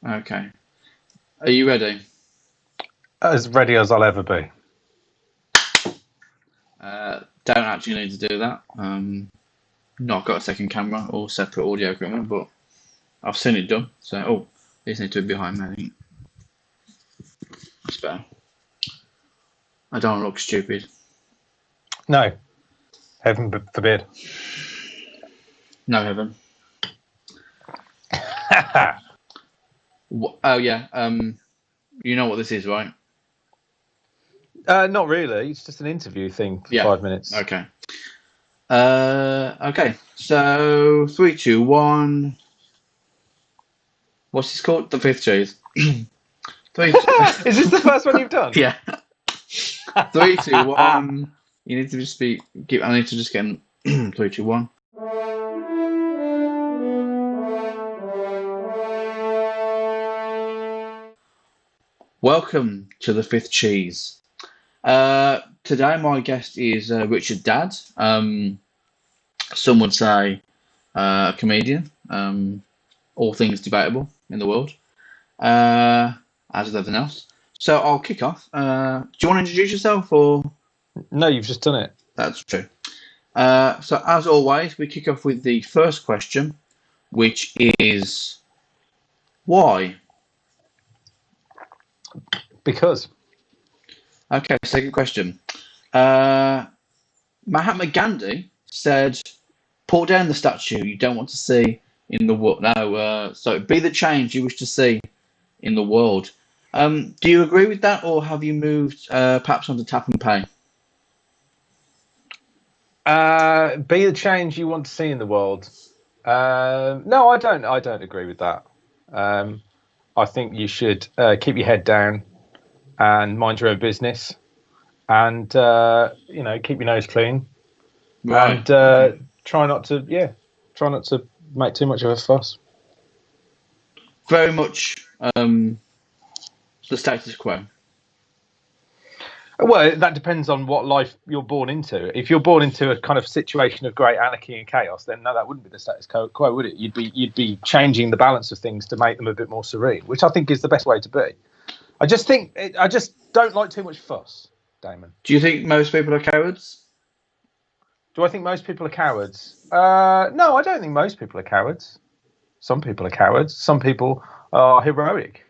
Okay. Are you ready? As ready as I'll ever be. Don't actually need to do that. Not got a second camera or separate audio equipment, but I've seen it done. So, these need to be behind me. I think that's better. I don't look stupid. No, heaven forbid. No heaven. Oh yeah. You know what this is, right? Not really. It's just an interview thing for 5 minutes. Okay. Okay. So 3, 2, 1. What's this called? The fifth cheese. 3, 2. Is this the first one you've done? Yeah. 3, 2, 1. You need to just be. I need to just get 3, 2, 1. Welcome to the fifth cheese. Today my guest is Richard Dadd. Some would say a comedian. All things debatable in the world, as with everything else. So I'll kick off. Do you want to introduce yourself, or? No, you've just done it. That's true. So as always, we kick off with the first question, which is why? Because. Okay, second question. Mahatma Gandhi said, "Pull down the statue you don't want to see in the world." No, so be the change you wish to see in the world. Do you agree with that, or have you moved perhaps onto tap and pay? Be the change you want to see in the world. No, I don't. I don't agree with that. I think you should keep your head down and mind your own business, and keep your nose clean, Right. and try not to make too much of a fuss. Very much the status quo. Well, that depends on what life you're born into. If you're born into a kind of situation of great anarchy and chaos, then no, that wouldn't be the status quo, would it? You'd be changing the balance of things to make them a bit more serene, which I think is the best way to be. I just don't like too much fuss, Damon. Do you think most people are cowards? Do I think most people are cowards? No, I don't think most people are cowards. Some people are cowards. Some people are heroic.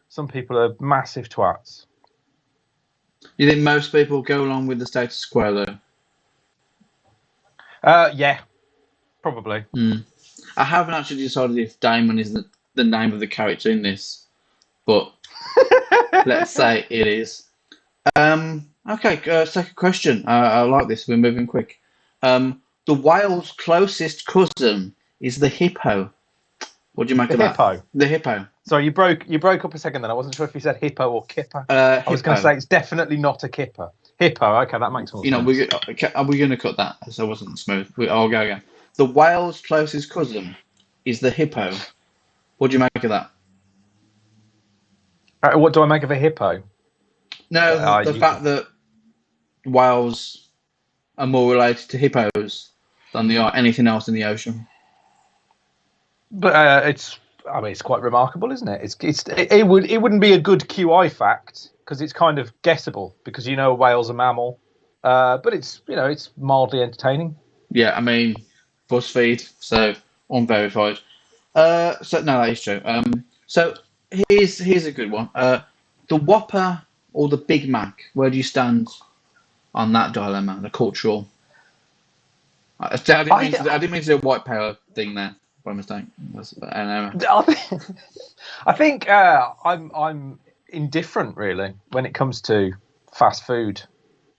Some people are massive twats. You think most people go along with the status quo, though? Yeah, probably. I haven't actually decided if Damon is the name of the character in this, but let's say it is. Okay, second question. I like this. We're moving quick. The whale's closest cousin is the hippo. What do you make of that? Hippo. The hippo. Sorry, you broke up a second then. I wasn't sure if you said hippo or kipper. I was going to say it's definitely not a kipper. Hippo. Okay, that makes more sense. Are we going to cut that? So it wasn't smooth. I'll go again. The whale's closest cousin is the hippo. What do you make of that? What do I make of a hippo? No, the fact that whales are more related to hippos than they are anything else in the ocean. But it's quite remarkable, isn't it? It wouldn't be a good QI fact because it's kind of guessable because a whale's a mammal, but it's mildly entertaining. Yeah, I mean, BuzzFeed, so unverified. So no, that is true. So here's a good one. The Whopper or the Big Mac? Where do you stand on that dilemma? The cultural. I didn't mean to do a white power thing there. By mistake. I think I'm indifferent really when it comes to fast food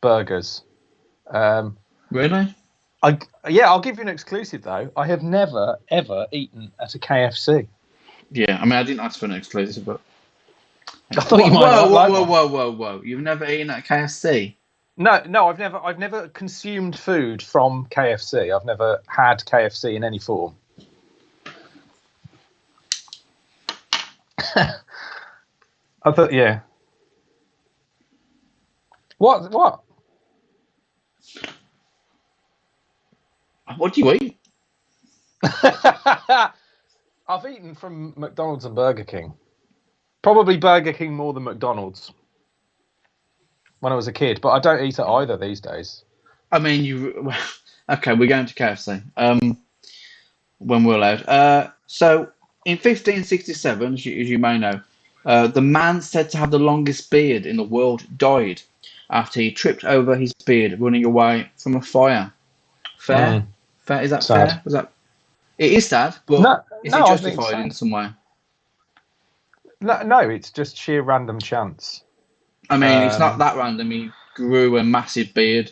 burgers. Really? I'll give you an exclusive though. I have never ever eaten at a KFC. Yeah, I mean I didn't ask for an exclusive, but I thought you might. Whoa! You've never eaten at KFC? No, I've never consumed food from KFC. I've never had KFC in any form. I thought, yeah. What? What do you eat? I've eaten from McDonald's and Burger King. Probably Burger King more than McDonald's when I was a kid, but I don't eat at either these days. I mean, okay, we're going to KFC. When we're allowed. So in 1567, as you may know, the man said to have the longest beard in the world died after he tripped over his beard running away from a fire. Fair? Mm, Fair? Is that sad. fair? Was that? It is sad, but No, is it no, I think it's justified in sad. some way? No, it's just sheer random chance. I mean, it's not Um, that random. He grew a massive beard.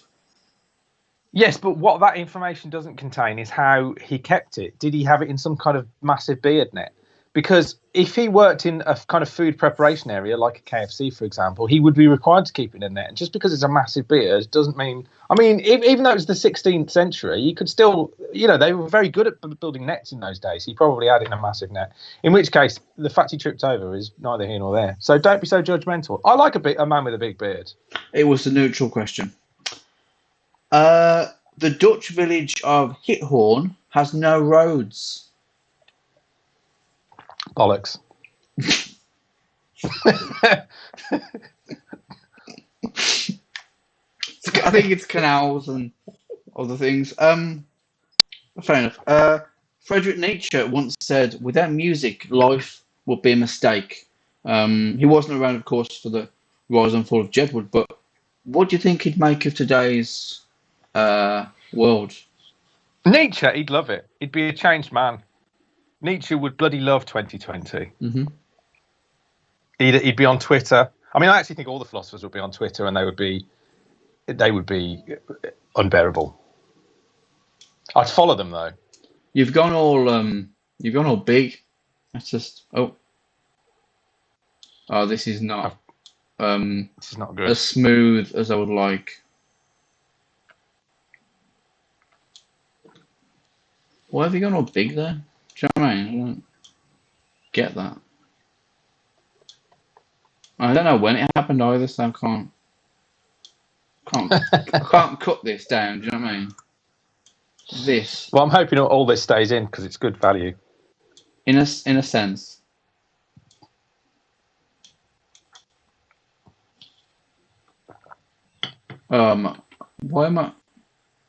yes, but what that information doesn't contain is how he kept it. Did he have it in some kind of massive beard net? Because if he worked in a kind of food preparation area, like a KFC, for example, he would be required to keep it in there. And just because it's a massive beard doesn't mean. I mean, even though it was the 16th century, you could still, they were very good at building nets in those days. He probably had it in a massive net. In which case, the fact he tripped over is neither here nor there. So don't be so judgmental. I like a man with a big beard. It was a neutral question. The Dutch village of Hithorn has no roads. Bollocks. I think it's canals and other things. Fair enough. Friedrich Nietzsche once said, "Without music, life would be a mistake." He wasn't around, of course, for the rise and fall of Jedward, but what do you think he'd make of today's world? Nietzsche, he'd love it. He'd be a changed man. Nietzsche would bloody love 2020. Mm-hmm. He'd be on Twitter. I mean, I actually think all the philosophers would be on Twitter, and they would be unbearable. I'd follow them though. You've gone all big. That's just this is not This is not good. as smooth as I would like. Why have you gone all big there? Do you know what I mean? I don't get that. I don't know when it happened either, so I can't cut this down. Do you know what I mean? This, Well, I'm hoping all this stays in because it's good value. in a sense. Why am I?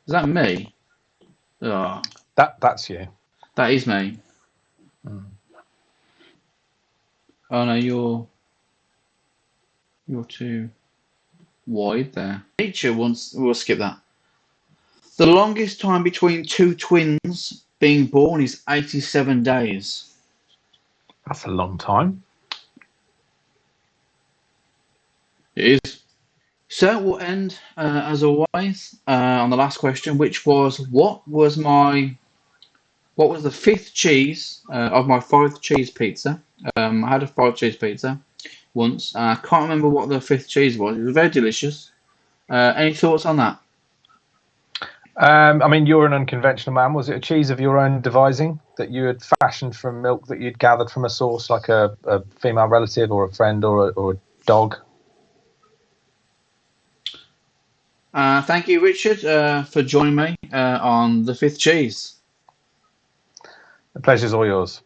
Is that me? Oh, That's you. that is me. Oh no, you're too wide there. Nietzsche once. We'll skip that. The longest time between two twins being born is 87 days. That's a long time. It is. So we'll end, as always, on the last question, which was, what was the fifth cheese of my 5 cheese pizza? I had a 5 cheese pizza once. I can't remember what the fifth cheese was. It was very delicious. Any thoughts on that? I mean, you're an unconventional man. Was it a cheese of your own devising that you had fashioned from milk that you'd gathered from a source, like a female relative or a friend or a dog? Thank you, Richard, for joining me on the fifth cheese. The pleasure's all yours.